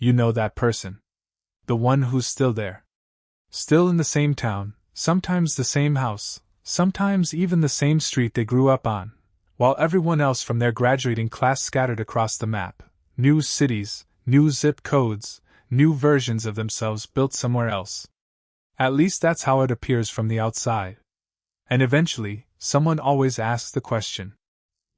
You know that person. The one who's still there. Still in the same town, sometimes the same house, sometimes even the same street they grew up on, while everyone else from their graduating class scattered across the map. New cities, new zip codes, new versions of themselves built somewhere else. At least that's how it appears from the outside. And eventually, someone always asks the question.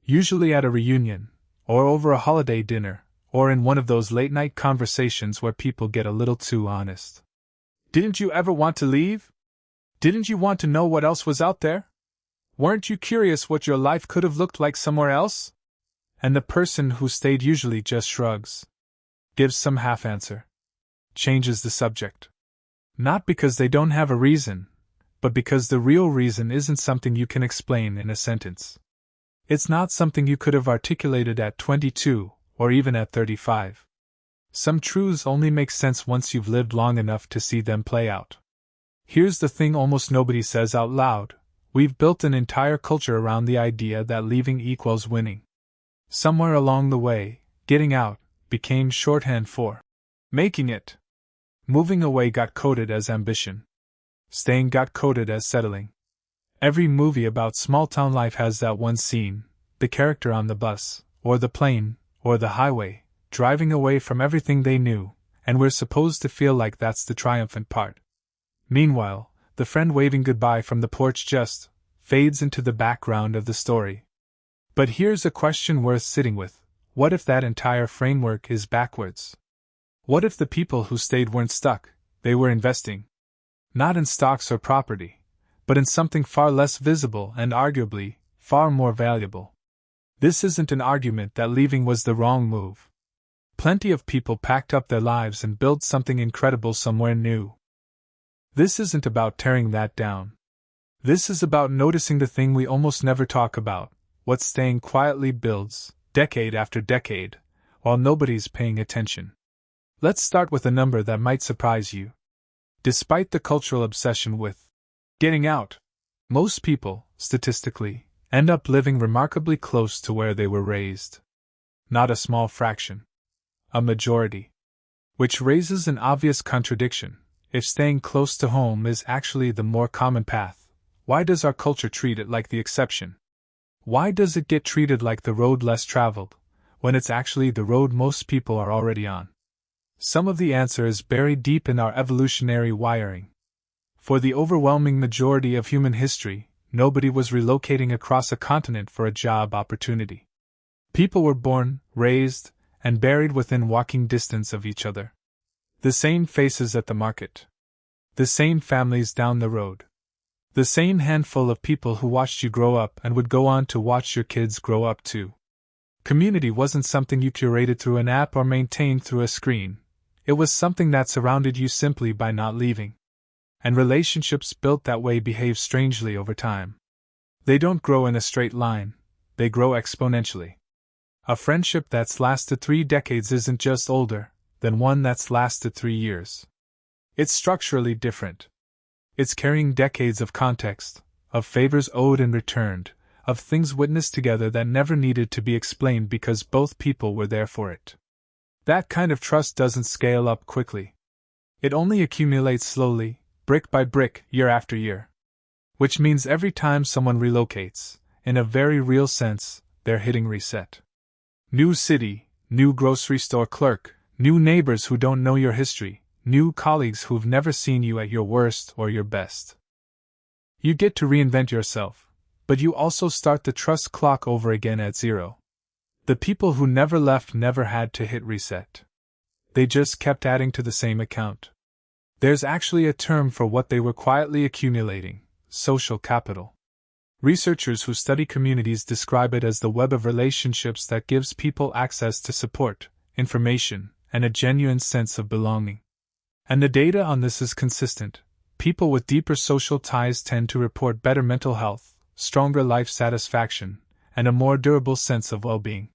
Usually at a reunion, or over a holiday dinner, or in one of those late-night conversations where people get a little too honest. Didn't you ever want to leave? Didn't you want to know what else was out there? Weren't you curious what your life could have looked like somewhere else? And the person who stayed usually just shrugs. Gives some half-answer. Changes the subject. Not because they don't have a reason, but because the real reason isn't something you can explain in a sentence. It's not something you could have articulated at 22, or even at 35. Some truths only make sense once you've lived long enough to see them play out. Here's the thing almost nobody says out loud. We've built an entire culture around the idea that leaving equals winning. Somewhere along the way, getting out became shorthand for making it. Moving away got coded as ambition. Staying got coded as settling. Every movie about small-town life has that one scene, the character on the bus, or the plane, or the highway, driving away from everything they knew, and we're supposed to feel like that's the triumphant part. Meanwhile, the friend waving goodbye from the porch just fades into the background of the story. But here's a question worth sitting with. What if that entire framework is backwards? What if the people who stayed weren't stuck, they were investing? Not in stocks or property, but in something far less visible and arguably far more valuable. This isn't an argument that leaving was the wrong move. Plenty of people packed up their lives and built something incredible somewhere new. This isn't about tearing that down. This is about noticing the thing we almost never talk about, what staying quietly builds, decade after decade, while nobody's paying attention. Let's start with a number that might surprise you. Despite the cultural obsession with getting out, most people, statistically, end up living remarkably close to where they were raised. Not a small fraction. A majority. Which raises an obvious contradiction. If staying close to home is actually the more common path, why does our culture treat it like the exception? Why does it get treated like the road less traveled, when it's actually the road most people are already on? Some of the answer is buried deep in our evolutionary wiring. For the overwhelming majority of human history, nobody was relocating across a continent for a job opportunity. People were born, raised, and buried within walking distance of each other. The same faces at the market. The same families down the road. The same handful of people who watched you grow up and would go on to watch your kids grow up too. Community wasn't something you curated through an app or maintained through a screen. It was something that surrounded you simply by not leaving. And relationships built that way behave strangely over time. They don't grow in a straight line, they grow exponentially. A friendship that's lasted 3 decades isn't just older than one that's lasted 3 years. It's structurally different. It's carrying decades of context, of favors owed and returned, of things witnessed together that never needed to be explained because both people were there for it. That kind of trust doesn't scale up quickly. It only accumulates slowly, brick by brick, year after year. Which means every time someone relocates, in a very real sense, they're hitting reset. New city, new grocery store clerk, new neighbors who don't know your history, new colleagues who've never seen you at your worst or your best. You get to reinvent yourself, but you also start the trust clock over again at 0. The people who never left never had to hit reset. They just kept adding to the same account. There's actually a term for what they were quietly accumulating: social capital. Researchers who study communities describe it as the web of relationships that gives people access to support, information, and a genuine sense of belonging. And the data on this is consistent. People with deeper social ties tend to report better mental health, stronger life satisfaction, and a more durable sense of well-being.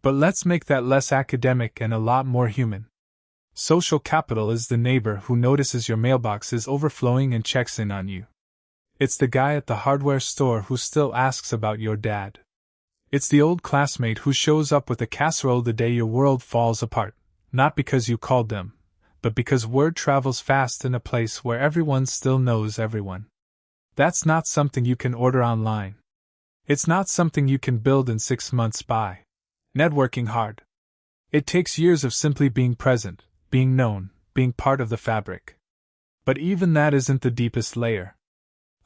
But let's make that less academic and a lot more human. Social capital is the neighbor who notices your mailbox is overflowing and checks in on you. It's the guy at the hardware store who still asks about your dad. It's the old classmate who shows up with a casserole the day your world falls apart, Not because you called them, but because word travels fast in a place where everyone still knows everyone. That's not something you can order online. It's not something you can build in 6 months by networking hard. It takes years of simply being present, being known, being part of the fabric. But even that isn't the deepest layer.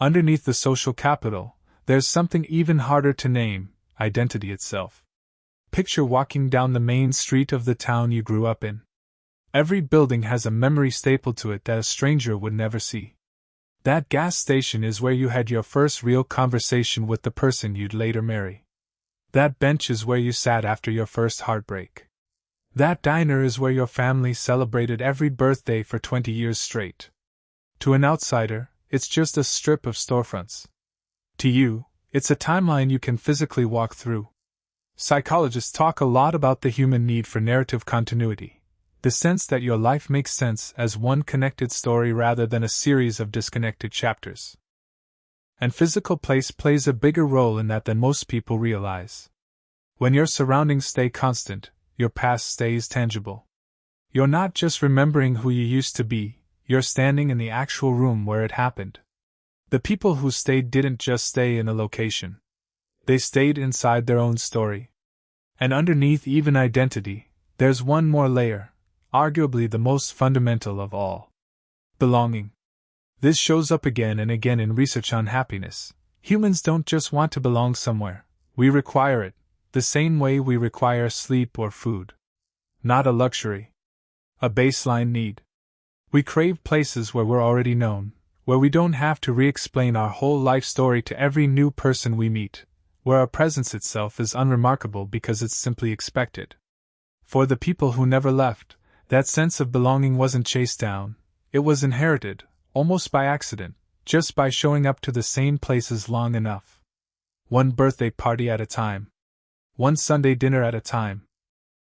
Underneath the social capital, there's something even harder to name: identity itself. Picture walking down the main street of the town you grew up in. Every building has a memory stapled to it that a stranger would never see. That gas station is where you had your first real conversation with the person you'd later marry. That bench is where you sat after your first heartbreak. That diner is where your family celebrated every birthday for 20 years straight. To an outsider, it's just a strip of storefronts. To you, it's a timeline you can physically walk through. Psychologists talk a lot about the human need for narrative continuity, the sense that your life makes sense as one connected story rather than a series of disconnected chapters. And physical place plays a bigger role in that than most people realize. When your surroundings stay constant, your past stays tangible. You're not just remembering who you used to be, you're standing in the actual room where it happened. The people who stayed didn't just stay in a location. They stayed inside their own story. And underneath even identity, there's one more layer, arguably the most fundamental of all: belonging. This shows up again and again in research on happiness. Humans don't just want to belong somewhere, we require it, the same way we require sleep or food. Not a luxury. A baseline need. We crave places where we're already known, where we don't have to re-explain our whole life story to every new person we meet, where our presence itself is unremarkable because it's simply expected. For the people who never left, that sense of belonging wasn't chased down, it was inherited, almost by accident, just by showing up to the same places long enough. One birthday party at a time. One Sunday dinner at a time.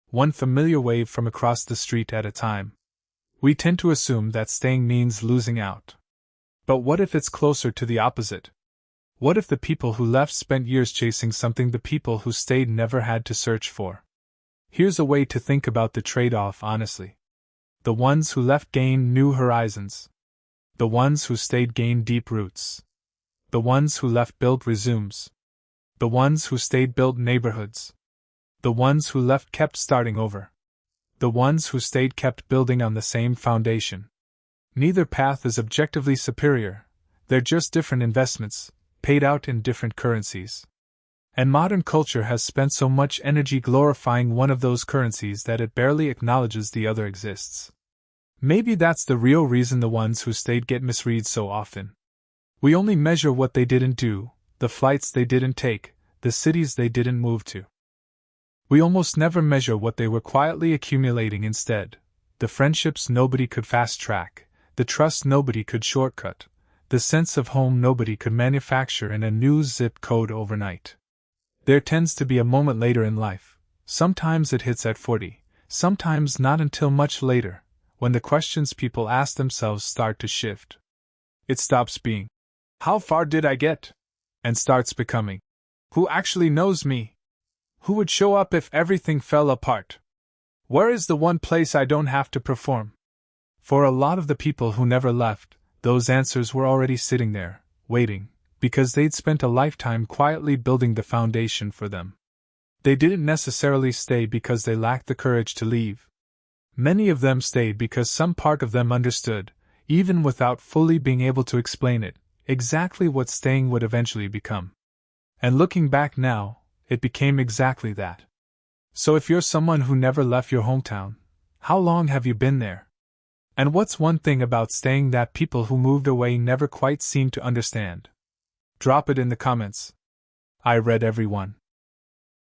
One familiar wave from across the street at a time. We tend to assume that staying means losing out. But what if it's closer to the opposite? What if the people who left spent years chasing something the people who stayed never had to search for? Here's a way to think about the trade-off honestly. The ones who left gained new horizons. The ones who stayed gained deep roots. The ones who left built resumes. The ones who stayed built neighborhoods. The ones who left kept starting over. The ones who stayed kept building on the same foundation. Neither path is objectively superior, they're just different investments, paid out in different currencies. And modern culture has spent so much energy glorifying one of those currencies that it barely acknowledges the other exists. Maybe that's the real reason the ones who stayed get misread so often. We only measure what they didn't do, the flights they didn't take, the cities they didn't move to. We almost never measure what they were quietly accumulating instead: the friendships nobody could fast-track, the trust nobody could shortcut, the sense of home nobody could manufacture in a new zip code overnight. There tends to be a moment later in life, sometimes it hits at 40, sometimes not until much later, when the questions people ask themselves start to shift. It stops being, "How far did I get?" and starts becoming, "Who actually knows me? Who would show up if everything fell apart? Where is the one place I don't have to perform?" For a lot of the people who never left, those answers were already sitting there, waiting, because they'd spent a lifetime quietly building the foundation for them. They didn't necessarily stay because they lacked the courage to leave. Many of them stayed because some part of them understood, even without fully being able to explain it, exactly what staying would eventually become. And looking back now, it became exactly that. So if you're someone who never left your hometown, how long have you been there? And what's one thing about staying that people who moved away never quite seem to understand? Drop it in the comments. I read every one.